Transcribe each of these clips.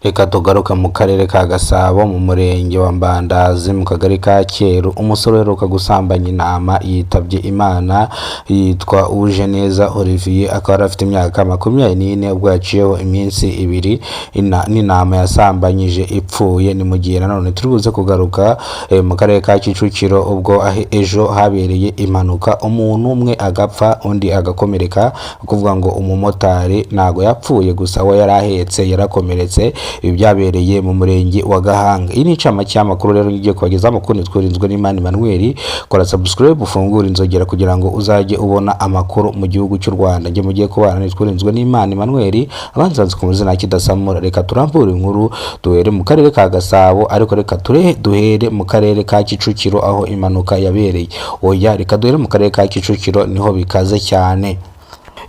Reka tugaruka mu karere ka Gasabo mu murenge wa Mbandazi mu kagari ka Cyeru. Umusore uheruka gusambanya intama yitabye Imana, yitwa Ujeneza Olivier, akaba afite imyaka 24 ubwo yaciyeho iminsi 2 n'intama yasambanyije ipfuye. Ni mu gihe nanone turibuze kugaruka mu karere ka Kicukiro ubwo ejo habereye impanuka, umuntu umwe agapfa undi agakomereka, kuvuga ngo umumotari ntago yapfuye gusa we yarahetse yarakomeretse. Ibi byabereye mu murenge wa Gahanga. Iyi ni icamake y'amakuru rero ngiye kubagezaho amakuru nitwirinzwe n'Imana Emmanuel. Kora subscribe ufungura inzogera kugira ngo uzajye ubona amakuru mu gihugu cy'u Rwanda. Nge mugiye kubana nitwirinzwe n'Imana Emmanuel, abanzanze ku muzina kidasamura. Reka turambure inkuru duhere mu karere ka Gasabo, ariko reka duhere mu karere ka Kicukiro aho impanuka yabereye. Oya, reka duhere mu karere ka Kicukiro, niho bikaze cyane.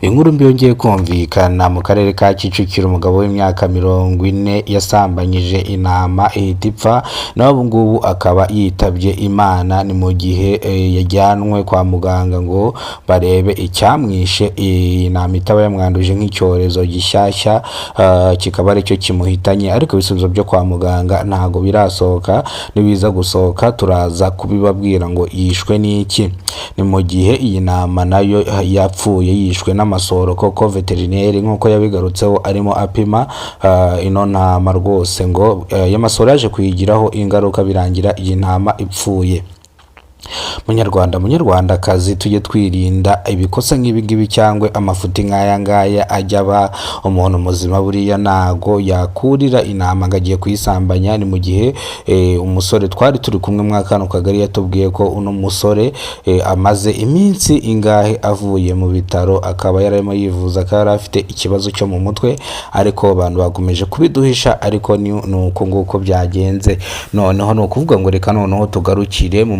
Inkuru mbi yongeye kumvikana mu karere ka Kicukiro. Umugabo w'imyaka 40 yasambanyije intama ihita ipfa, naho ubu ngubu akaba yitabye Imana. Ni mu gihe yajyanwe kwa muganga ngo barebe icyamwishe. Intama itaba yamwanduje nk'icyorezo gishyashya, kikaba aricyo kimuhitanye, ariko ibisubizo byo kwa muganga ntago birasohoka. Nibiza gusohoka turaza kubibabwira ngo yishwe n'iki. Ni mu gihe iyi ntama nayo yapfuye yishwe n'amasoro, koko veterineri nk'uko yabigarutseho arimo apima ino ntama rwose ngo y'amasoro yaje kuyigiraho ingaruka birangira iyi ntama ipfuye. Munyarwandakazi, tujye twirinda ibikosa nk'ibi ngibi cyangwa amafuti nk'aya ngaya ajya aba umuntu muzima. Buriya ntago yakurira intama ngo agiye kuyisambanya. Ni mu gihe umusore twari turi kumwe mwakano kagari yatubwiye ko uno musore amaze iminsi ingahe avuye mu bitaro, akaba yarimo yivuza ko yari afite ikibazo cyo mu mutwe, ariko abantu bakomeje kubiduhisha, ariko ni uko nguko byagenze. Noneho ni ukuvuga ngo reka noneho tugaruke mu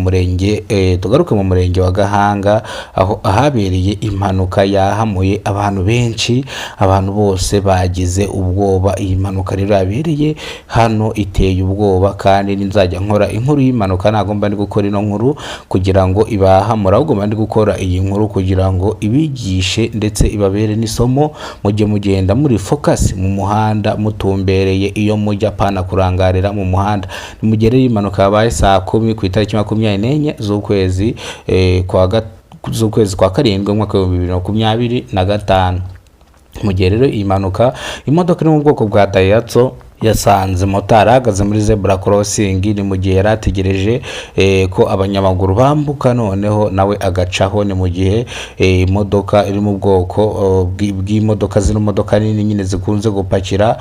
murenge wa Gahanga, aho ahabereye impanuka yahamuye abantu benshi. Abantu bose bagize ubwoba. Iyi mpanuka rero yabereye hano iteye ubwoba, kandi nzajya nkora inkuru y'impanuka. Ntago mba ndi gukora ino nkuru kugira ngo ibahamura, ahubwo mba ndi gukora iyi nkuru kugira ngo ibigishe ndetse ibabere n'isomo. Mujye mugenda muri focus mu muhanda mutumbereye iyo mujya, pana kurangarira mu muhanda. Nimugere impanuka yabaye saa 10 ku itariki 24 z'ukwezi kwa karindwi umwaka wa 2025. Mu gihe rero iyi mpanuka, imodoka iri mu bwoko bwa Daihatsu yasanze motari ahagaze muri zebra crossing. Ni mu gihe yari ategereje ko abanyamaguru bambuka, noneho nawe agacaho. Ni mu gihe imodoka iri mu bwoko bw'imodoka zino modoka nini nyine zikunze gupakira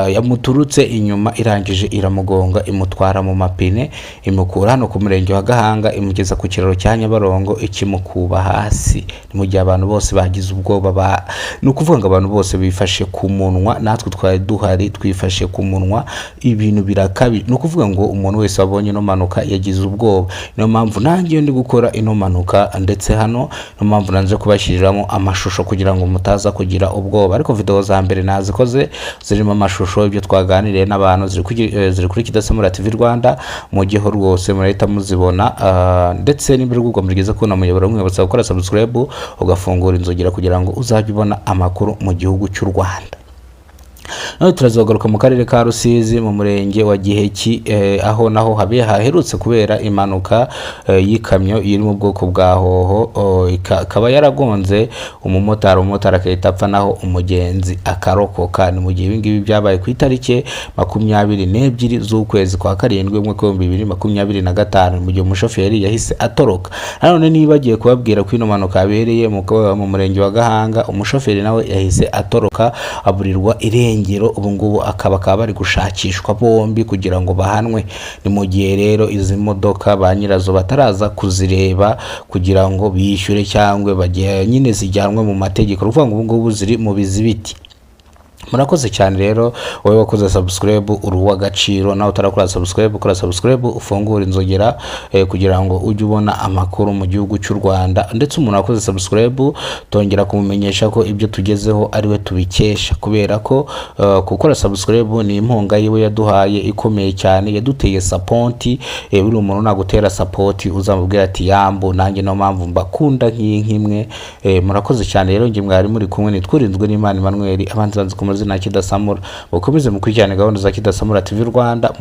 yamuturutse inyuma, irangije iramugonga, imutwara mu mapine, imukura hano ku murenge wa Gahanga imugeza ku kiraro cya Nyabarongo, ikimukuba hasi. Ni mu gihe abantu bose bagize ubwoba. Ni ukuvuga ngo abantu bose bifashe ku munwa, natwe twari duhari twifashe ku munwa. Ibintu birakabi. Ni ukuvuga ngo umuntu wese wabonye ino mpanuka yagize ubwoba. Niyo mpamvu nanjye ndi gukora ino mpanuka, ndetse hano niyo mpamvu nanze kubashyiriramo amashusho kugira ngo mutaza kugira ubwoba. Ariko video za mbere nazikoze zirimo amashusho, ibyo twaganiriye n'abantu, ziri kuri Kidasamura TV Rwanda. Mujyeho rwose murahita muzibona, ndetse n'imbere y'ubwo murigeze kubona muyoboro mwibutsa gukora subscribe ugafungura inzogera kugira ngo uzajye ubona amakuru mu gihugu cy'u Rwanda. Turazagaruka mu karere ka Rusizi mu murenge wa Giheki, aho naho haherutse kubera impanuka y'ikamyo iri mu bwoko bwa hoho, ikaba yaragonze umumotari akahita apfa, naho umugenzi akarokoka. Ni mu gihe ibi ngibi byabaye ku itariki 22 z'ukwezi kwa karindwi umwaka wa 2025. Mu gihe umushoferi yahise atoroka. None niba agiye kubabwira ko ino mpanuka yabereye mu murenge wa Gahanga, umushoferi nawe yahise atoroka aburirwa irengero. Ubu ngubu akaba bari gushakishwa bombi kugira ngo bahanwe. Ni mu gihe rero izi modoka ba nyirazo bataraza kuzireba kugira ngo bishyure cyangwa bagiye nyine zijyanwe mu mategeko. Ruvuga ngo ubu ngubu ziri mu bizibiti. Murakoze cyane rero wowe wakoze subscribe uruwa gaciro, nawe utarakora subscribe kora subscribe ufungura inzogera kugira ngo ujye ubona amakuru mu gihugu cy'u Rwanda. Ndetse umuntu wakoze subscribe tongera kumumenyesha ko ibyo tugezeho ari we tubikesha, kubera ko gukora subscribe ni impunga yiwe yaduhaye ikomeye cyane, yaduteye support. Buri umuntu nagutera support uzamubwira ati yambo nanjye no mpamvu mbakunda nk'imwe. Murakoze cyane rero, nge mwari muri kumwe nitwirinzwe n'Imana Emmanuel, abanzi banze mu zina Kidasamura. Mukomeze mukurikirane gahunda za Kidasamura TV Rwanda.